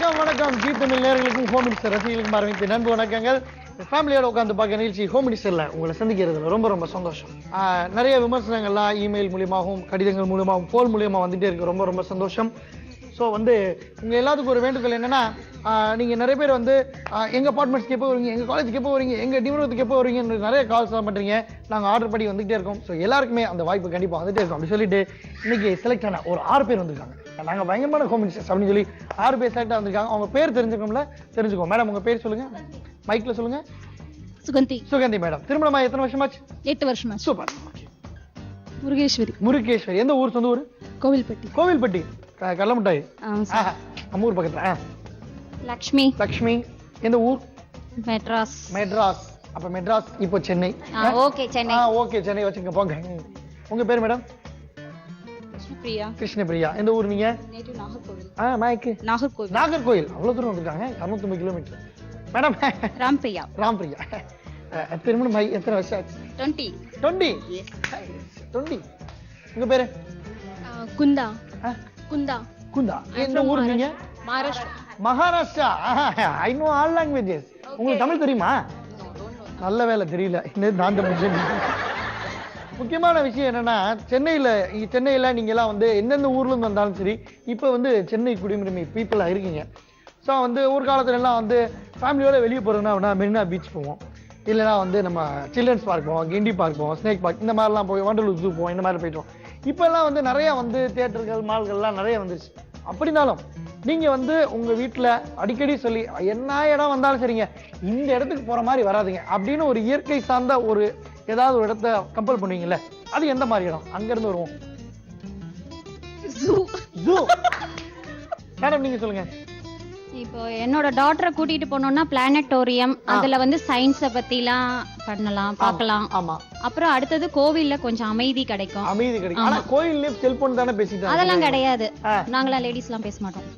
வணக்கம் வணக்கம் ஜி தமிழ் நேயர்களுக்கும் ஹோம் மினிஸ்டர் ரசிகர்களுக்கும் ஆரம்பித்து நண்பு வணக்கங்கள். ஃபேமிலியோட உட்காந்து பார்க்க நிகழ்ச்சி ஹோம் மினிஸ்டர்ல உங்களை சந்திக்கிறதுல ரொம்ப ரொம்ப சந்தோஷம். நிறைய விமர்சனங்கள்லாம் இமெயில் மூலியமாகவும் கடிதங்கள் மூலியமாகவும் போல் மூலியமா வந்துட்டே இருக்கு. ரொம்ப ரொம்ப சந்தோஷம். ஸோ வந்து உங்கள் எல்லாத்துக்கும் ஒரு வேண்டுகோள் என்னென்னா, நீங்கள் நிறைய பேர் வந்து எங்கள் அப்பார்ட்மெண்ட்ஸ்க்கு எப்போ வருவீங்க, எங்கள் காலேஜுக்கு எப்போ வருவீங்க, எங்கள் நிறுவனத்துக்கு எப்போ வருவீங்கன்னு நிறைய கால்ஸ்லாம் பண்ணுறீங்க. நாங்கள் ஆர்டர் பண்ணி வந்துகிட்டே இருக்கோம். ஸோ எல்லாருக்குமே அந்த வாய்ப்பு கண்டிப்பாக வந்துட்டே இருக்கும். அப்படி சொல்லிட்டு இன்னைக்கு செலக்ட் ஆன ஒரு 6 பேர் வந்திருக்காங்க. நாங்கள் பயங்கரமான ஹோம் மினிஸ்டர்ஸ் அப்படின்னு சொல்லி 6 பேர் செலக்ட் வந்திருக்காங்க. அவங்க பேர் தெரிஞ்சுக்கோம்ல, தெரிஞ்சுக்கோ. மேடம் உங்கள் பேர் சொல்லுங்கள், மைக்கில் சொல்லுங்கள். சுகந்தி. சுகந்தி மேடம். திருமணமா எத்தனை வருஷமாச்சு? 8 வருஷமா. சூப்பர். முருகேஸ்வரி. முருகேஸ்வரி. எந்த ஊர்? சொந்த ஊர்? கோவில்பட்டி. கோவில்பட்டி. கடலமுட்டாய் நம்ம ஊர் பக்கத்துல. லக்ஷ்மி. லக்ஷ்மி. எந்த ஊர்? மெட்ராஸ். மெட்ராஸ். அப்ப மெட்ராஸ் இப்போ சென்னை. ஓகே சென்னை. ஓகே சென்னை வச்சுங்க போங்க. உங்க பேர் மேடம்? கிருஷ்ணபிரியா. கிருஷ்ணபிரியா. எந்த ஊர் நீங்க? நேட்டிவ் நாகர்கோவில். மைக்கு நாகர்கோவில். நாகர்கோவில். அவ்வளவு தூரம் வந்திருக்காங்க. 250 கிலோமீட்டர். மேடம் ராம்பிரியா. ராம்பிரியா. திருமணம் எத்தனை வருஷம் ஆச்சு? 20. 20. 20. உங்க பேரு? குந்தா. குந்தா. குந்தா. எந்த ஊர் நீங்க? Maharashtra. Maharashtra. I know all languages. உங்களுக்கு தமிழ் தெரியுமா? நல்ல வேலை தெரியல. நான் தமிழ். முக்கியமான விஷயம் என்னன்னா, சென்னையில நீங்க எல்லாம் வந்து எந்தெந்த ஊர்ல இருந்து வந்தாலும் சரி, இப்போ வந்து சென்னை குடியுரிமை பீப்புளா இருக்கீங்க. ஸோ வந்து ஒரு காலத்துல எல்லாம் வந்து ஃபேமிலியோட வெளியே போறோம்னா மெரினா பீச் போவோம், இல்லைன்னா வந்து நம்ம சில்ட்ரன்ஸ் பார்க் போவோம், கிண்டி பார்க் போவோம், ஸ்னேக் பார்க், இந்த மாதிரிலாம் போய் வண்டலூர் ஜூ போவோம். இந்த மாதிரி போயிட்டோம். இப்பெல்லாம் வந்து நிறைய வந்து தியேட்டர்கள், மால்கள்லாம் நிறைய வந்துருச்சு. அப்படின்னாலும் நீங்க வந்து உங்க வீட்டுல அடிக்கடி சொல்லி என்ன இடம் வந்தாலும் சரிங்க, இந்த இடத்துக்கு போற மாதிரி வராதுங்க அப்படின்னு ஒரு இயற்கை சார்ந்த ஒரு ஏதாவது ஒரு இடத்த கம்பல் பண்ணுவீங்கல்ல, அது எந்த மாதிரி இடம்? அங்க இருந்து வருவோம். ஜூ. மேடம் நீங்க சொல்லுங்க. இப்போ என்னோட டாட்டரை கூட்டிட்டு போனோம்னா பிளானட்டோரியம், அதுல வந்து சயின்ஸ பத்திலாம் பண்ணலாம், பார்க்கலாம். ஆமா. அப்புறம் அடுத்தது கோவில்ல கொஞ்சம் அமைதி கிடைக்கும். அமைதி கிடைக்கும். ஆனா கோயில்ல செல்போன் தானே பேசிட்டு. அதெல்லாம் கிடையாது. நாங்களாம் லேடிஸ் எல்லாம் பேச மாட்டோம்.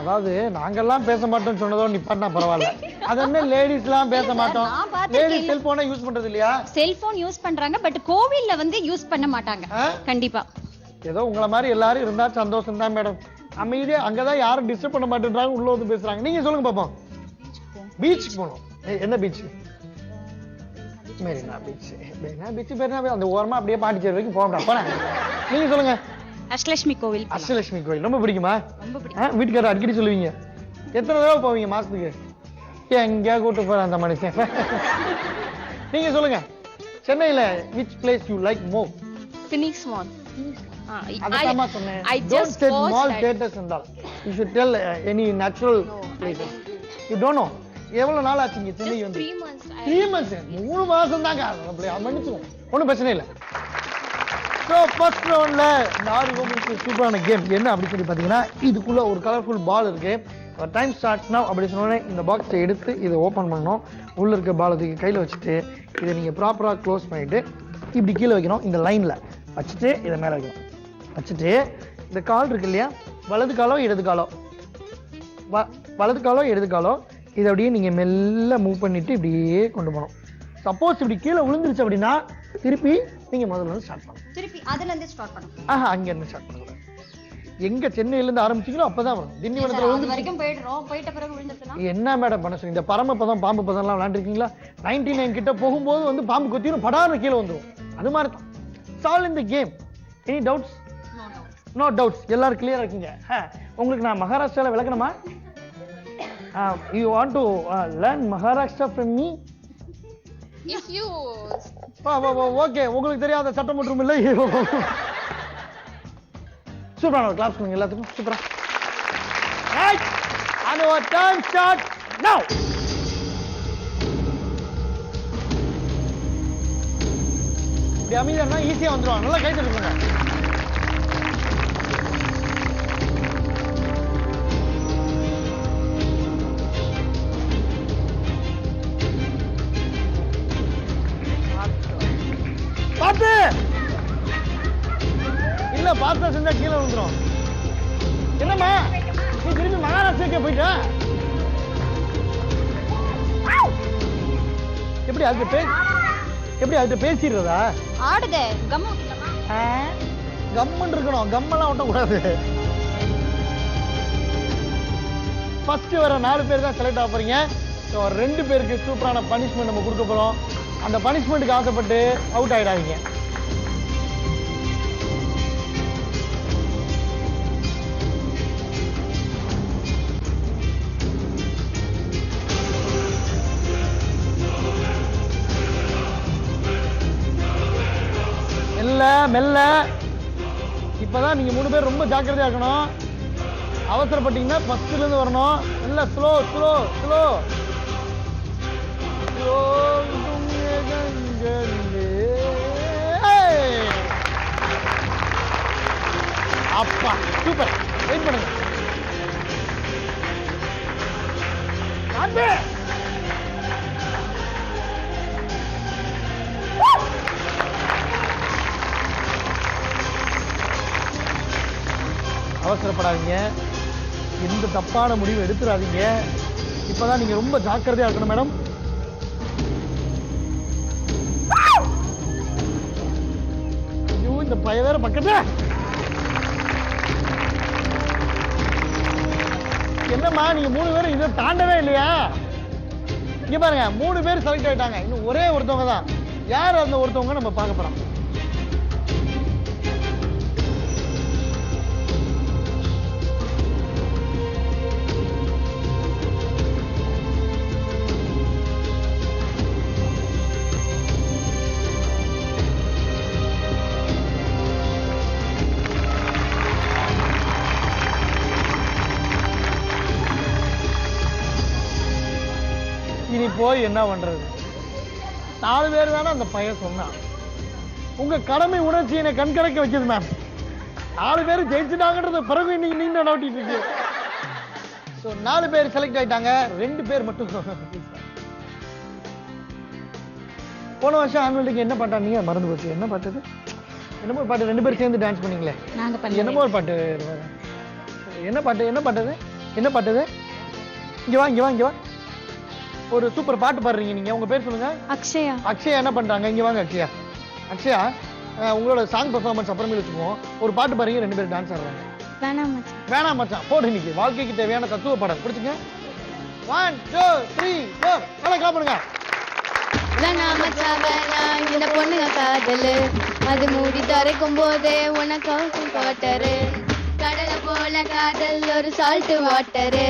அதாவது நாங்கெல்லாம் பேச மாட்டோம்னு சொன்னதோ நிப்பாட்டினா பரவாயில்ல. அது என்ன லேடிஸ் எல்லாம் பேச மாட்டோம்? லேடிஸ் செல்போனை யூஸ் பண்றது இல்லையா? செல்போன் யூஸ் பண்றாங்க, பட் கோவில்ல வந்து யூஸ் பண்ண மாட்டாங்க. கண்டிப்பா. ஏதோ உங்களை மாதிரி எல்லாரும் இருந்தா சந்தோஷம் தான் மேடம். அமைதியா அங்கதான் யாரும் டிஸ்டர்ப் பண்ண மாட்டேன்றாங்க, உள்ள வந்து பேசுறாங்க. நீங்க சொல்லுங்க பாப்போம். பீச்சுக்கு போனோம். என்ன beach? Marina beach. Marina beach பேருனா அந்த ஓரமா அப்படியே பாண்டிச்சேரி வரைக்கும் போகணும். போனேன். நீங்க சொல்லுங்க. அஷ்டலட்சுமி கோவில். அஷ்டலட்சுமி கோவில் ரொம்ப பிடிக்குமா? ரொம்ப பிடிக்கும். வீட்டுக்காரர் அடிக்கடி சொல்லுவீங்க. எத்தனை தடவை போவீங்க மாசத்துக்கு? எங்கேயா கூட்டு போற அந்த மனுஷன். நீங்க சொல்லுங்க. சென்னையில which place you like more? Phoenix Mall. அதமா சொன்னேன். I Don't just say watched mall that. theaters and all. You should tell any natural places. You don't know. எவ்வளவு நாள் ஆச்சுங்க சென்னை வந்து? 3 months. 3 months. 3 மாசம் தாங்க. அப்படியே மன்னிச்சுவோம். ஒண்ணும் பிரச்சனை இல்லை. ஸோ ஃபர்ஸ்ட் ரவுண்ட்ல இந்த 6 ஹோம்க்கு சூப்பரான கேம் என்ன அப்படின்னு சொல்லி பார்த்தீங்கன்னா, இதுக்குள்ள ஒரு கலர்ஃபுல் பால் இருக்கு. டைம் ஸ்டார்ட்ஸ் நவ் அப்படி சொன்னோடனே இந்த பாக்ஸை எடுத்து இதை ஓப்பன் பண்ணணும். உள்ள இருக்க பால் தூக்கி கையில் வச்சுட்டு இதை நீங்கள் ப்ராப்பராக க்ளோஸ் பண்ணிட்டு இப்படி கீழே வைக்கணும். இந்த லைனில் வச்சுட்டு இதை மேலே வைக்கணும். வச்சுட்டு இந்த கால் இருக்கு இல்லையா, வலது காலோ இடது காலோ, வலது காலோ இடது காலோ, இதை அப்படியே நீங்கள் மெல்ல மூவ் பண்ணிட்டு இப்படியே கொண்டு போகணும். சப்போஸ் இப்படி கீழே விழுந்துருச்சு அப்படின்னா திருப்பி நீங்க முதல்ல இருந்து ஸ்டார்ட் பண்ணணும். திருப்பி அதுல இருந்து ஸ்டார்ட் பண்ணணும். அங்க இருந்து ஸ்டார்ட் பண்ணணும். எங்க சென்னையில இருந்து ஆரம்பிச்சீங்களோ அப்பதான் வரும். திண்டிவனத்துல வந்து வரைக்கும் போயிடுறோம். போயிட்ட பிறகு விழுந்துட்டா என்ன மேடம் பண்ண சொல்றீங்க? இந்த பரமபதம் பாம்பு பதம் எல்லாம் விளையாண்டுருக்கீங்களா? 99 கிட்ட போகும்போது வந்து பாம்பு கொத்திரும், படாரு கீழே வந்துடும். அது மாதிரி தான். Solve in the game. Any doubts? No doubts. எல்லாரும் கிளியரா இருக்கீங்க. உங்களுக்கு நான் மகாராஷ்டிரால விளக்கணுமா? You want to learn Maharashtra from me? If you okay. உங்களுக்கு தெரியாத சட்டம் மற்றும் இல்லை. சூப்பரான ஒரு கிளாப்ஸ் பண்ணுங்க எல்லாத்துக்கும். சூப்பரா. Right. And our time starts now. இப்படி அமைதியா ஈஸியா வந்துருவாங்க. நல்லா கை தட்டுங்க. பாத்து இல்ல, பார்த்தா செஞ்சா கீழே விழுந்துரும். என்னம்மா நீ திரும்பி மகாராஷ்டிராக்கே போயிட்ட? எப்படி அதுக்கு பேசிடுறதா? ஆடுதே கம்மன் இருக்கணும். கம்மெல்லாம் ஒட்டக்கூடாது. ஃபர்ஸ்ட் வர 4 பேர் தான் செலக்ட் ஆக போறீங்க. ஸோ 2 பேருக்கு சூப்பரான பனிஷ்மெண்ட் நம்ம கொடுக்க போறோம். அந்த பனிஷ்மெண்ட்டுக்கு ஆசைப்பட்டு அவுட் ஆயிடாதீங்க. மெல்ல மெல்ல. இப்பதான் நீங்க 3 பேர் ரொம்ப ஜாக்கிரதையா இருக்கணும். அவசரப்பட்டீங்கன்னா ஃபர்ஸ்ட்ல இருந்து வரணும். மெல்ல ஸ்லோ ஸ்லோ ஸ்லோ ஸ்லோ. அப்பா சூப்பர். வெயிட் பண்ணுங்க. அவசரப்படாதீங்க. எந்த தப்பான முடிவு எடுத்துடாதீங்க. இப்பதான் நீங்க ரொம்ப ஜாக்கிரதையா இருக்கணும் மேடம். ஐயோ இந்த பைய வேற பக்கத்துல. என்னம்மா நீங்க 3 பேரும் இதை தாண்டவே இல்லையா? இங்க பாருங்க 3 பேர் செலக்ட் ஆயிட்டாங்க. இன்னும் ஒரே ஒருத்தவங்க தான். யார் அந்த ஒருத்தவங்க நம்ம பார்க்க போறோம். இனி போய் என்ன பண்றது? 4 பேர் தானே அந்த பையன் சொன்னான். உங்க கடமை உணர்ச்சி என்னை கண்கலக்க வைக்குது மேம். 4 பேர் ஜெயிச்சுட்டாங்கன்றது பிறகு இன்னைக்கு நீங்க நோட்டிட்டு இருக்கு. ஸோ 4 பேர் செலக்ட் ஆயிட்டாங்க. 2 பேர் மட்டும். போன வருஷம் ஆனுவல் டேக்கு என்ன பாட்டா நீங்க மறந்து போச்சு? என்ன பாட்டு? என்னமோ பாட்டு 2 பேரும் சேர்ந்து டான்ஸ் பண்ணீங்களே. என்னமோ ஒரு பாட்டு. என்ன பாட்டு? என்ன பாட்டு? என்ன பாட்டு? இங்க வா இங்க வா இங்க வா. ஒரு சூப்பர் பாட்டு பாடுறீங்க நீங்க. உங்க பேர் சொல்லுங்க. அக்ஷயா. அக்ஷயா என்ன பண்றாங்க? இங்க வாங்க அக்ஷயா. அக்ஷயா உங்களோட சாங் பெர்ஃபார்மன்ஸ் அப்புறமே வச்சுக்குவோம். ஒரு பாட்டு பாருங்க. 2 பேரும் டான்ஸ் ஆடுறாங்க. வேணாம் மச்சான். வேணாம் மச்சான் போடு. இன்னைக்கு வாழ்க்கைக்கு தேவையான தத்துவ பாடல் பிடிச்சுங்க. 1 2 3 4 நல்லா கிளாப் பண்ணுங்க. வேணாம் மச்சான் வேணாம் இந்த பொண்ணுங்க காதலு அது மூடி திறக்கும் போதே உனக்கு வாட்டரு கடலை போல காதல் ஒரு சால்ட் வாட்டரு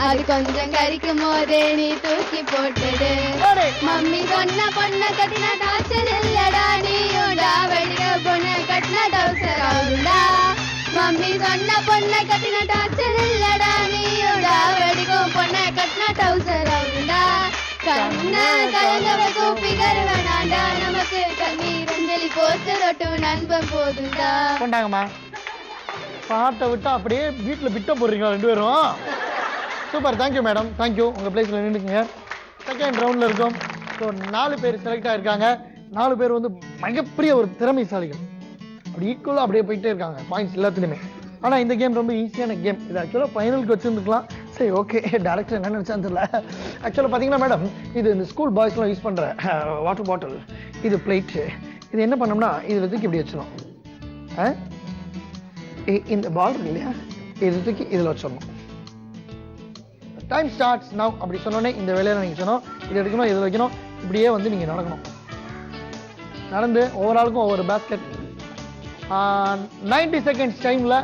அது கொஞ்சம் கறிக்கும் போதே நீ தூக்கி போட்டுடு. மம்மி சொன்ன பொண்ண கட்டின டாச்சர் இல்லடா நீயுடா வெடிக்க பொண்ண கட்டின டவுசர் ஆகுண்டா. மம்மி சொன்ன பொண்ண கட்டின டாச்சர் இல்லடா நீயுடா வெடிக்கும் பொண்ண கட்டின டவுசர் ஆகுண்டா. கண்ண கலங்கவ கூப்பி கருவனாண்டா நமக்கு கண்ணீர் அஞ்சலி போச்சு ரொட்டு நண்பன் போதுண்டா. கொண்டாங்கம்மா. பாட்டை விட்டா அப்படியே வீட்டில் பிட்ட போடுறீங்களா 2 பேரும்? சூப்பர். Thank you madam. தேங்க்யூ. உங்கள் பிளேஸில் நின்றுக்குங்க. செகண்ட் ரவுண்டில் இருக்கும். ஸோ 4 பேர் செலக்ட் ஆகிருக்காங்க. 4 பேர் வந்து மிகப்பெரிய ஒரு திறமைசாலிகள். அப்படி ஈக்குவலாக அப்படியே போயிட்டே இருக்காங்க பாயிண்ட்ஸ் எல்லாத்துலேயுமே. ஆனால் இந்த கேம் ரொம்ப ஈஸியான கேம். இது ஆக்சுவலாக ஃபைனலுக்கு வச்சுருந்துக்கலாம். சரி ஓகே. டேரக்டர் என்ன நினச்சான்னு தெரியல. ஆக்சுவலாக பார்த்தீங்கன்னா மேடம் இது இந்த ஸ்கூல் பாய்ஸ்லாம் யூஸ் பண்ணுற வாட்டர் பாட்டில். இது பிளேட்டு. இது என்ன பண்ணோம்னா இதில் தூக்கி இப்படி வச்சிடும். இந்த பால் இருக்கு இல்லையா இது தூக்கி இதில் வச்சிடணும். Time starts now. அப்படி சொன்னோன்னே இந்த வேலையில் நீங்கள் சொன்னோம் இது எடுக்கணும் இதில் வைக்கணும். இப்படியே வந்து நீங்கள் நடக்கணும். நடந்து ஒவ்வொரு ஒவ்வொரு பேஸ்கெட் 90 செகண்ட்ஸ் டைமில்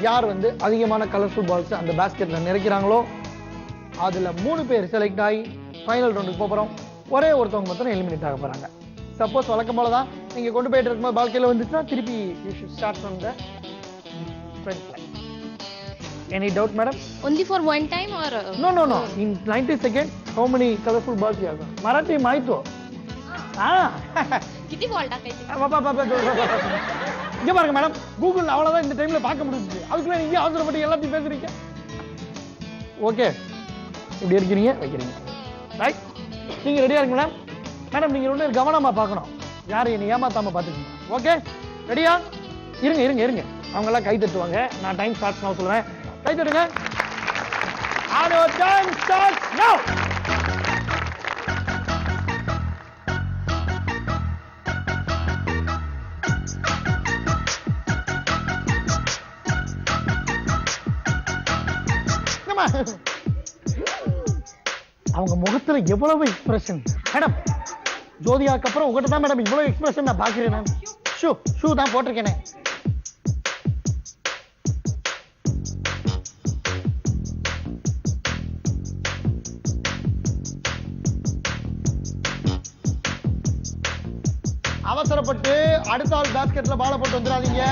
யார் வந்து அதிகமான கலர்ஃபுல் பால்ஸ் அந்த பேஸ்கெட்டில் நிறைக்கிறாங்களோ அதில் 3 பேர் செலக்ட் ஆகி ஃபைனல் ரவுண்டுக்கு போகிறோம். ஒரே ஒருத்தவங்க மட்டும் எலிமினேட் ஆக போகிறாங்க. சப்போஸ் வழக்கம் போல தான் நீங்கள் கொண்டு போயிட்டு இருக்கும்போது பால் கீழே வந்துச்சுன்னா திருப்பி you should start from the front line. Any doubt madam? Only for one time or No. In 90 seconds how many colorful balls you have? Marathi maito. किती बॉल टाकायचे? இங்க பாருங்க மேடம் கூகுள் அவ்வளவுதான் இந்த டைம்ல பார்க்க முடியுது. அதுக்குள்ள நீங்க அவசரப்பட்டு எல்லாத்தையும் பேசுறீங்க. ஓகே இப்படி இருக்கீங்க வைக்கிறீங்க. ரைட். நீங்க ரெடியா இருக்கீங்களா மேடம்? நீங்க ரொம்ப கவனமா பார்க்கணும். யாரை என்ன ஏமாத்தாம பாத்துக்கீங்க. ஓகே ரெடியா? இருங்க. அவங்க எல்லாம் கை தட்டுவாங்க. நான் டைம் ஸ்டார்ட் நான் சொல்றேன். கை தட்டுங்க. And your time starts now. Come on. அவங்க முகத்துல எவ்வளவு எக்ஸ்பிரஷன் மேடம். ஜோதியாக்கு அப்புறம் உங்ககிட்ட தான் மேடம் இவ்வளவு எக்ஸ்பிரஷன் நான் பாக்குறேன். நான் ஷூ தான் போட்டிருக்கேனே. அவசரப்பட்டு அடுத்த ஆள் பாஸ்கெட்ல பால போட்டு வந்துடாதீங்க.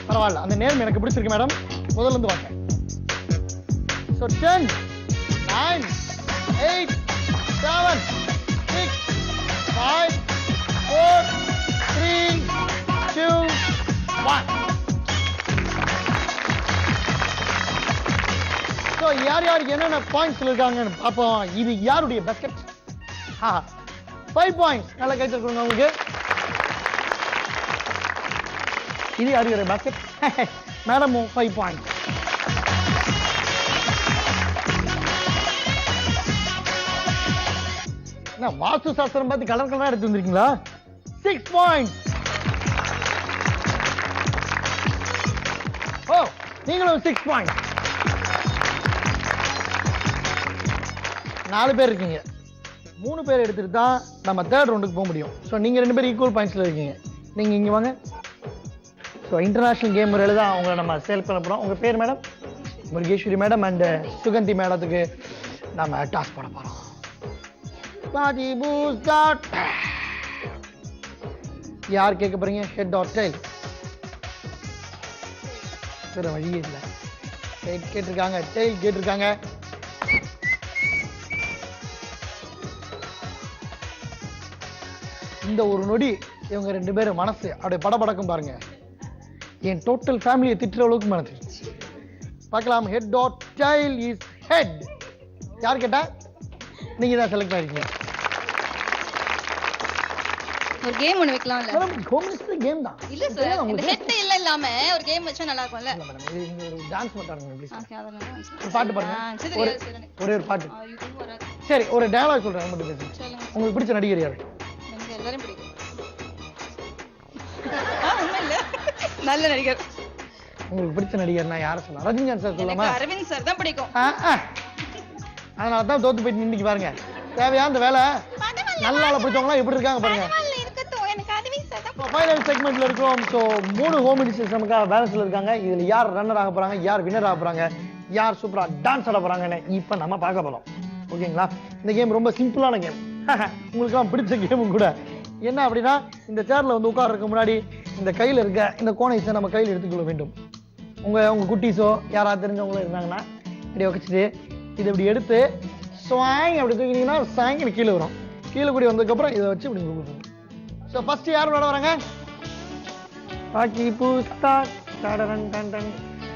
பரவாயில்ல, அந்த நேரம் எனக்கு பிடிச்சிருக்கு மேடம். முதல்ல இருந்து வாங்க. So 10, 9, 8, 7, 6, 5, 4, 3, 2, 1. So யாருக்கு என்னென்ன பாயிண்ட்ஸ் இருக்காங்கன்னு பார்ப்போம். இது யாருடைய பாஸ்கெட்? 5 பாயிண்ட்ஸ். நல்லா கைட்டு கொடுங்க உங்களுக்கு. இது யாருடைய பாஸ்கெட்? மேடமும் 5 பாயிண்ட்ஸ். வாஸ்து சாஸ்திரம் பார்த்து கலர் கலரா எடுத்து வந்திருக்கீங்களா? 6 பாயிண்ட்ஸ். ஓ, நீங்களும் 6 பாயிண்ட்ஸ். 4 பேர் இருக்கீங்க. 3 பேர் எடுத்துட்டு தான் நம்ம தேர்ட் ரவுண்டுக்கு போக முடியும். ஸோ நீங்க 2 பேர் ஈக்குவல் பாயிண்ட்ஸ்ல இருக்கீங்க. நீங்க இங்க வாங்க. ஸோ இன்டர்நேஷனல் கேம் முறையில் தான் அவங்களை நம்ம செலக்ட் பண்ண போறோம். உங்க பேர் madam? Murugeswari madam and Suganthi மேடத்துக்கு நம்ம டாஸ் போட போறோம். யார் கேட்க போறீங்க? Head or tail? வேற வழியே இல்லை. ஹெட் கேட்டிருக்காங்க, டெயில் கேட்டிருக்காங்க. இந்த ஒரு நொடி இவங்க 2 பேரும் மனசு அப்படியே படபடக்கும் பாருங்க. என் டோட்டல் ஃபேமிலியை திட்டுற அளவுக்கு மனசு. பார்க்கலாம். Head or tail is head. யார் கேட்டா? நீங்க தான் செலக்ட் ஆயிருக்கீங்க. ஒரு கேம் ஒன்னு வைக்கலாம்ல? மேடம் கோமிஸ்ட் கேம் தான். இல்ல சார், இந்த ஹெட் இல்ல இல்லாம ஒரு கேம் வச்சா நல்லா இருக்கும்ல? இல்ல மேடம், இது ஒரு டான்ஸ் மட்டும் ப்ளீஸ். ஓகே, அதெல்லாம் ஒரு பாட்டு பாடுங்க. ஒரே ஒரு பாட்டு. சரி, ஒரு டயலாக் சொல்றேன் மட்டும் பேசுங்க. சொல்லுங்க. உங்களுக்கு பிடிச்ச நடிகர் யாரு? எனக்கு எல்லாரும் பிடிக்கும். உண்மை இல்ல, நல்ல நடிகர். உங்களுக்கு பிடிச்ச நடிகர்னா யாரை சொல்லலாம்? ரஜினிகாந்த் சார் சொல்லலாமா? எனக்கு அரவிந்த் சார் தான் பிடிக்கும். அதனால தான் தோத்து போயிட்டு நின்னுக்கு பாருங்க. தேவையா அந்த வேலை? நல்ல ஆளை பிடிச்சவங்களா எப்படி இருக்காங்க பாருங்க. ஃபைனல் செக்மெண்ட்ல இருக்கோம். ஸோ 3 ஹோம் எடிஷன்ஸ் நமக்காக பேலன்ஸ்ல இருக்காங்க. இதுல யார் ரன்னர் ஆக போறாங்க, யார் வின்னர் ஆக போறாங்க, யார் சூப்பரா டான்ஸ் ஆட போறாங்கன்னு இப்ப நம்ம பார்க்க போறோம். ஓகேங்களா? இந்த கேம் ரொம்ப சிம்பிளான கேம். உங்களுக்கெல்லாம் பிடிச்ச கேமும் கூட. என்ன அப்படின்னா, இந்த சேர்ல வந்து உட்கார்றதுக்கு முன்னாடி இந்த கையில இருக்க இந்த கோனைஸை நம்ம கையில் எடுத்துக்கொள்ள வேண்டும். உங்க குட்டீஸோ யாராவது தெரிஞ்சவங்களோ இருந்தாங்கன்னா இப்படி வச்சுட்டு இதை இப்படி எடுத்து ஸ்வாங் அப்படி தூக்கினீங்கன்னா சாங்கி கீழே வரும். கீழே கூடி வந்ததுக்கப்புறம் இதை வச்சு இப்படி கொடுக்கணும். ஸோ ஃபர்ஸ்ட் யார் விளையாட வராங்க?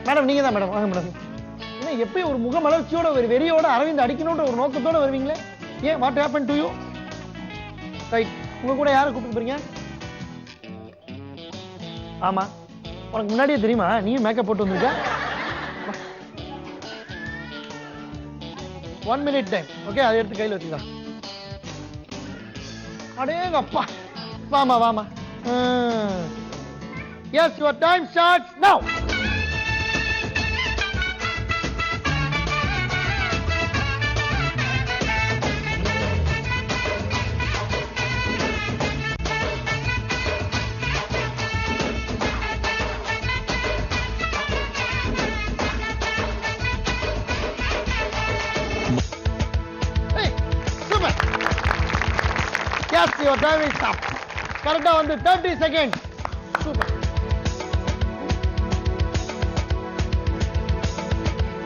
மேடம் நீங்க தான் மேடம். வாங்க மேடம். ஏன்னா எப்பயும் ஒரு முகமலர்ச்சியோட ஒரு வெறியோட அரவிந்த் அடிக்கணுன்ற ஒரு நோக்கத்தோட வருவீங்களே, ஏன்? What happen to you? Right. உங்க கூட யாரை கூப்பிட்டு போறீங்க? ஆமா, உனக்கு முன்னாடியே தெரியுமா? நீயும் மேக்கப் போட்டு வந்திருக்க. 1 மினிட் டைம். ஓகே, அதை எடுத்து கையில் வச்சுக்கலாம். அடேங்க அப்பா, வாமா வாமா. Yes, your time starts now. Hey, super. Yes, your time is up. கரெக்டா வந்து 30 seconds. சூப்பர்.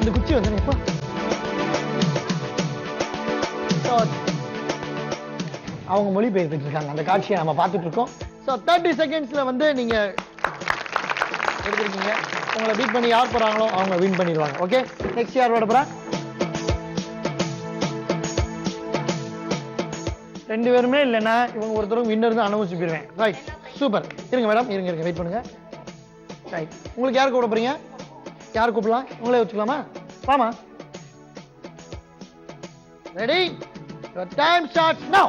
இந்த குச்சி வந்து எப்போ? அவங்க மொழி பெயர்த்துட்டு இருக்காங்க. அந்த காட்சியை நம்ம பார்த்துட்டு இருக்கோம். ஸோ 30 செகண்ட்ஸ்ல வந்து நீங்க எடுத்துருக்கீங்க. உங்களை பீட் பண்ணி யார் போறாங்களோ அவங்க வின் பண்ணிடுவாங்க. ஓகே, நெக்ஸ்ட் யார் விட போறா? 2 பேருமே இல்லைன்னா இவங்க ஒருத்தரும் வின்னர் தான் அனுபவிச்சு போயிருவேன். Right, super. இருங்க மேடம், இருங்க வெயிட் பண்ணுங்க. ரைட், உங்களுக்கு யாருக்கு விட போறீங்க? யார் கூப்பிடலாம்? உங்களே வச்சுக்கலாமா? வாமா. Ready? Your time starts now.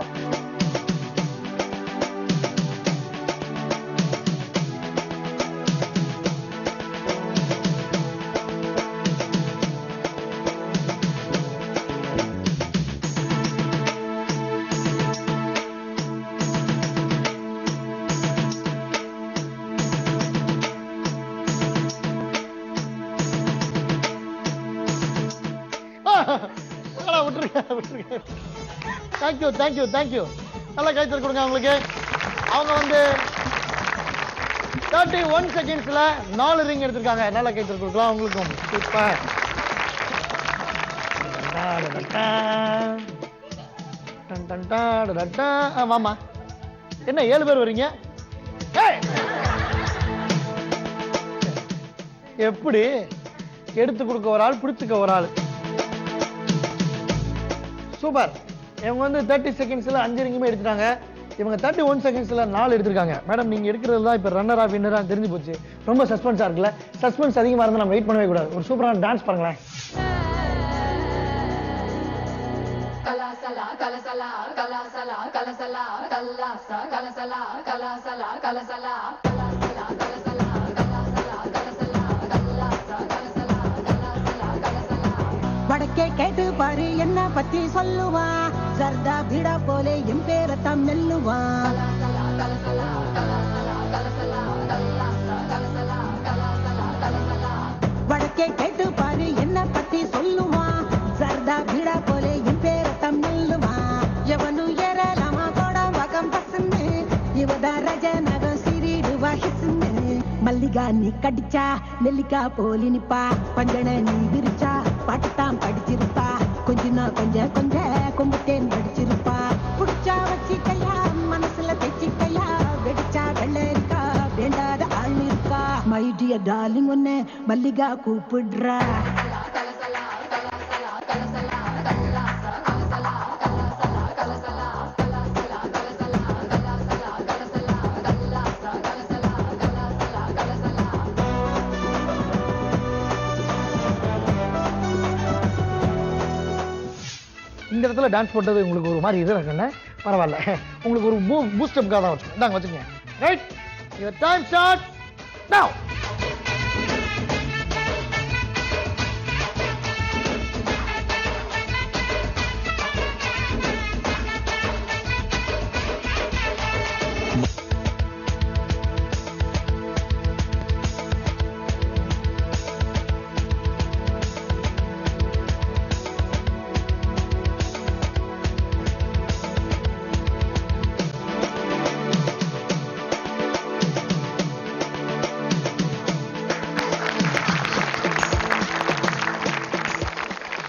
விட்டுருங்க. தேங்க்யூ. நல்லா கைத்தறி கொடுங்க அவங்களுக்கு. அவங்க வந்து 31 செகண்ட்ஸ்ல 4 ரிங் எடுத்திருக்காங்க. நல்லா கைத்தறி கொடுக்கலாம் அவங்களுக்கும். சூப்பர். வாமா. என்ன 7 பேர் வரீங்க? எப்படி எடுத்து கொடுக்க ஒரு ஆள், பிடிச்சுக்க ஒரு ஆள். சூப்பர். இவங்க வந்து 30 செகண்ட்ஸ்ல 5 ரிங்குமே எடுத்துட்டாங்க. இவங்க 31 செகண்ட்ஸ்ல 4 எடுத்திருக்காங்க. மேடம் நீங்க எடுக்கிறது தான் இப்ப ரன்னரா வின்னரா தெரிஞ்சு போச்சு. ரொம்ப சஸ்பென்ஸா இருக்குல்ல? சஸ்பென்ஸ் அதிகமா இருந்தா நம்ம வெயிட் பண்ணவே கூடாது. ஒரு சூப்பரான டான்ஸ் பாருங்களேன். வடக்கே கேட்டு பாரு என்ன பத்தி சொல்லுவா, சர்தா பீடா போலே என் பேரத்தான் மெல்லுவா. வடக்கே கேட்டு பாரு என்ன பத்தி சொல்லுவா, சர்தா பீடா போலே என் பேரத்தான் மெல்லுவா. எவனு ஏறலாமா கோடா வகம் பசன்னு, இவதா ரஜ நகம் சிறிடுவா ஹிசுன்னு. மல்லிகா நீ கடிச்சா நெல்லிக்கா போலி நிப்பா, பஞ்சன நீ விரிச்சா பாட்டுத்தான் படிச்சிருப்பா. கொஞ்சம் கொம்புத்தேன் படிச்சிருப்பா. புடிச்சா வச்சிக்கையா மனசுல தைச்சிக்கையா, வெடிச்சா வெள்ளரிக்கா வேண்டாத ஆள் இருக்கா. மை டியர் டார்லிங் ஒன்னு மல்லிகா கூப்பிடுறா. இந்த இடத்துல டான்ஸ் போட்டது உங்களுக்கு ஒரு மாதிரி இது இருக்குன்னு பரவாயில்ல. உங்களுக்கு ஒரு பூஸ்டப்காக தான் வச்சுக்கோங்க. இந்தாங்க வச்சுக்கோங்க. ரைட்? யுவர் டைம் ஸ்டார்ட் நவ.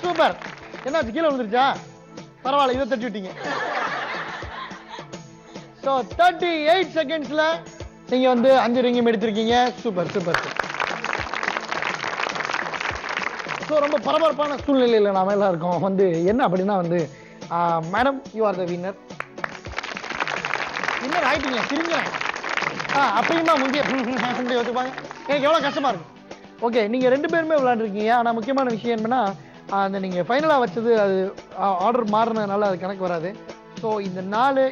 சூப்பர். என்னாச்சு கீழே விழுந்துருச்சா? பரவாயில்ல, இதை தட்டி விட்டீங்க. ஸோ 38 செகண்ட்ஸ்ல நீங்க வந்து 5 ரிங்கும் எடுத்திருக்கீங்க. சூப்பர். ஸோ ரொம்ப பரபரப்பான சூழ்நிலையில நாம எல்லாம் இருக்கோம். வந்து என்ன அப்படின்னா வந்து madam you are the winner. Winner ஆயிட்டீங்க. சரிங்க. அப்பயுமா முந்தைய ஒத்துப்பாங்க. எனக்கு எவ்வளவு கஷ்டமா இருக்கும். ஓகே, நீங்க 2 பேருமே விளையாண்டுருக்கீங்க. ஆனா முக்கியமான விஷயம் என்னன்னா அந்த நீங்க ஃபைனலா வச்சது அது ஆர்டர் மாறினதுனால அது கணக்கு வராது. ஸோ இந்த 4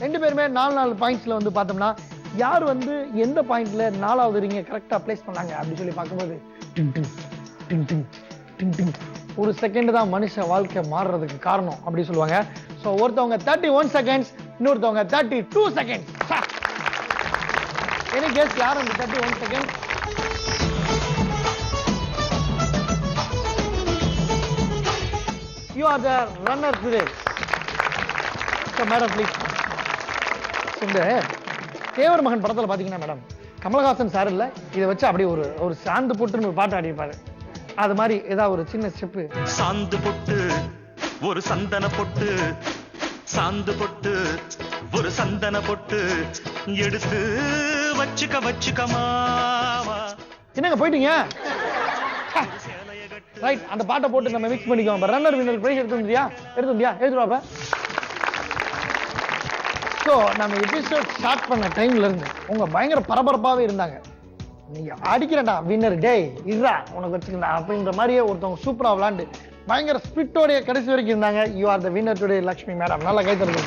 2 பேருமே 4 பாயிண்ட்ஸ்ல வந்து பார்த்தோம்னா யார் வந்து எந்த பாயிண்ட்ல 4வது ரிங்கை கரெக்டா பிளேஸ் பண்ணாங்க அப்படின்னு சொல்லி பார்க்கும்போது ஒரு செகண்ட் தான் மனுஷ வாழ்க்கை மாறுறதுக்கு காரணம் அப்படி சொல்லுவாங்க. ஸோ ஒருத்தவங்க 31 செகண்ட்ஸ், இன்னொருத்தவங்க 32 செகண்ட்ஸ். எனி கெஸ் யார் அந்த 31 seconds? You are the runner today. So madam please. இந்த தேவர் மகன் படத்துல பாத்தீங்கன்னா மேடம் கமலஹாசன் சார் இல்ல இதை வச்சு அப்படியே ஒரு சாந்து போட்டுன்னு ஒரு பாட்டு ஆடிப்பாரு. அது மாதிரி ஏதாவது ஒரு சின்ன ஸ்டெப். சாந்து பொட்டு ஒரு சந்தன பொட்டு, சாந்து பொட்டு ஒரு சந்தன பொட்டு எடுத்து வச்சுக்க மாவா. என்னங்க போயிட்டீங்க? ரைட், அந்த பாட்டை போட்டு நம்ம மிக்ஸ் பண்ணிக்கோம். ரன்னர் வின்னர் பிரைஸ் எடுத்துருவாப்ப. ஸோ நம்ம எபிசோட் ஸ்டார்ட் பண்ண டைம்ல இருந்து உங்க பயங்கர பரபரப்பாவே இருந்தாங்க. நீங்க அடிக்கிறடா வின்னர் டேய் இதுடா உனக்கு வச்சுக்கடா அப்படின்ற மாதிரியே ஒருத்தவங்க சூப்பரா விளையாண்டு பயங்கர ஸ்பிரிட்டோட கடைசி வரைக்கும் இருந்தாங்க. You are the winner today Lakshmi madam. நல்லா கை தருங்க.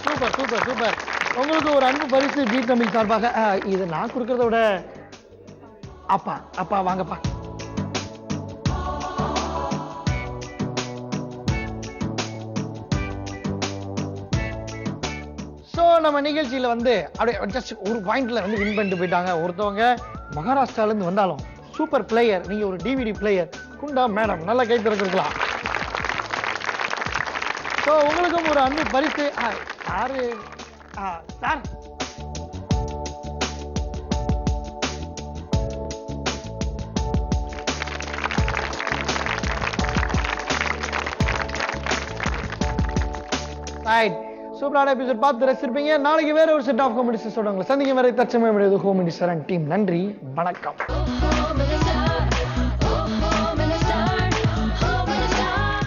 Super super super. உங்களுக்கு ஒரு அன்பு பரிசு ஜி தமிழ் சார்பாக. இது நான் கொடுக்கறத விட அப்பா அப்பா வாங்கப்பா. ஸோ நம்ம நிகழ்ச்சியில வந்து அப்படியே ஜஸ்ட் ஒரு பாயிண்ட்ல வந்து வின் பண்ணிட்டு போயிட்டாங்க. ஒருத்தவங்க மகாராஷ்டிரால இருந்து வந்தாலும் சூப்பர் பிளேயர், நீங்க ஒரு டிவிடி பிளேயர் குண்டா மேடம். நல்லா கை திறக்கலாம். ஸோ உங்களுக்கும் ஒரு அன்பு பரிசு. யாரு சார்? ரைட். சூப்பரான எபிசோட் பார்த்து ரசிச்சிருப்பீங்க. நாளைக்கு வேற ஒரு செட் ஆஃப் காமெடிஸ் உங்களை சந்திக்க வரை தற்சமயம் ஹோம் மினிஸ்டர் அண்ட் டீம். நன்றி, வணக்கம்.